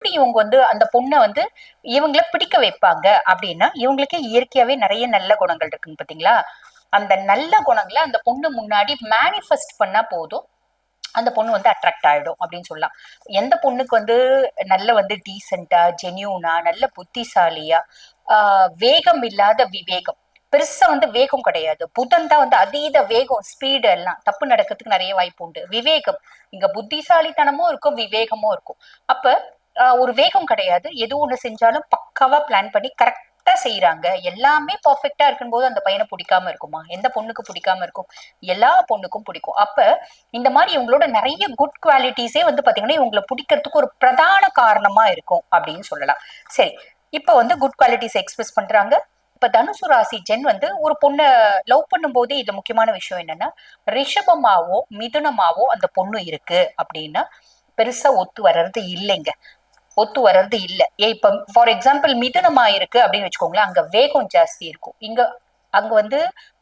இவங்க வந்து அந்த பொண்ணை வந்து இவங்கள பிடிக்க வைப்பாங்க அப்படின்னா, இவங்களுக்கு இயற்கையாவே நிறைய நல்ல குணங்கள் இருக்குங்க பாத்தீங்களா. அந்த நல்ல குணங்களை அந்த பொண்ணு முன்னாடி மேனிஃபெஸ்ட் பண்ணா போதும், அந்த பொண்ணு வந்து அட்ராக்ட் ஆயிடும் அப்படின்னு சொல்லலாம். எந்த பொண்ணுக்கு வந்து நல்ல வந்து டீசெண்டா, ஜென்யூனா, நல்ல புத்திசாலியா, வேகம் இல்லாத விவேகம், பெருசா வந்து வேகம் கிடையாது. புதன் தான் வந்து அதீத வேகம், ஸ்பீடு எல்லாம் தப்பு நடக்கிறதுக்கு நிறைய வாய்ப்பு உண்டு. விவேகம், இங்க புத்திசாலித்தனமும் இருக்கும், விவேகமும் இருக்கும். அப்ப ஒரு வேகம் கிடையாது. எது ஒண்ணு செஞ்சாலும் பக்காவா பிளான் பண்ணி கரெக்டா செய்யறாங்க. எல்லாமே பர்ஃபெக்டா இருக்கும்போது அந்த பையனை பிடிக்காம இருக்குமா? எந்த பொண்ணுக்கு பிடிக்காம இருக்கும்? எல்லா பொண்ணுக்கும் பிடிக்கும். அப்ப இந்த மாதிரி இவங்களோட நிறைய குட் குவாலிட்டிஸே வந்து பாத்தீங்கன்னா இவங்களை பிடிக்கிறதுக்கு ஒரு பிரதான காரணமா இருக்கும் அப்படின்னு சொல்லலாம். சரி, இப்ப வந்து குட் குவாலிட்டிஸ் எக்ஸ்பிரஸ் பண்றாங்க. இப்ப தனுசு ராசி ஜென் வந்து ஒரு பொண்ணை லவ் பண்ணும் போதே இதுல முக்கியமான விஷயம் என்னன்னா, ரிஷபமாவோ மிதுனமாவோ அந்த பொண்ணு இருக்கு அப்படின்னா பெருசா ஒத்து வர்றது இல்லைங்க. ஒத்து வர்றது இல்ல. இப்ப ஃபார் எக்ஸாம்பிள் மிதுனமா இருக்கு அப்படின்னு வச்சுக்கோங்களேன், அங்க வேகம் ஜாஸ்தி இருக்கும். அங்க வந்து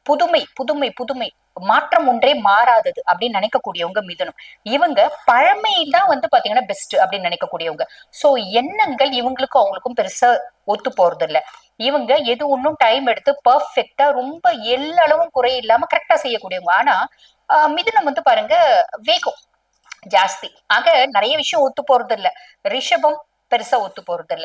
புதுமை புதுமை புதுமை, மாற்றம் ஒன்றே மாறாதது அப்படின்னு நினைக்கக்கூடியவங்க மிதுனம். இவங்க பழமைதான் வந்து பாத்தீங்கன்னா பெஸ்ட் அப்படின்னு நினைக்கக்கூடியவங்க. சோ எண்ணங்கள் இவங்களுக்கும் அவங்களுக்கும் பெருசா ஒத்து போறது இல்ல. இவங்க எது ஒன்னும் டைம் எடுத்து பர்ஃபெக்டா ரொம்ப எல்லளவும் குறை இல்லாம கரெக்டா செய்யக்கூடியவங்க. ஆனா மிதுனம் வந்து பாருங்க, வேகம் ஜாஸ்தி. ஆக நிறைய விஷயம் ஒத்து போறது இல்ல. ரிஷபம் பெருசா ஒத்து போறது இல்ல.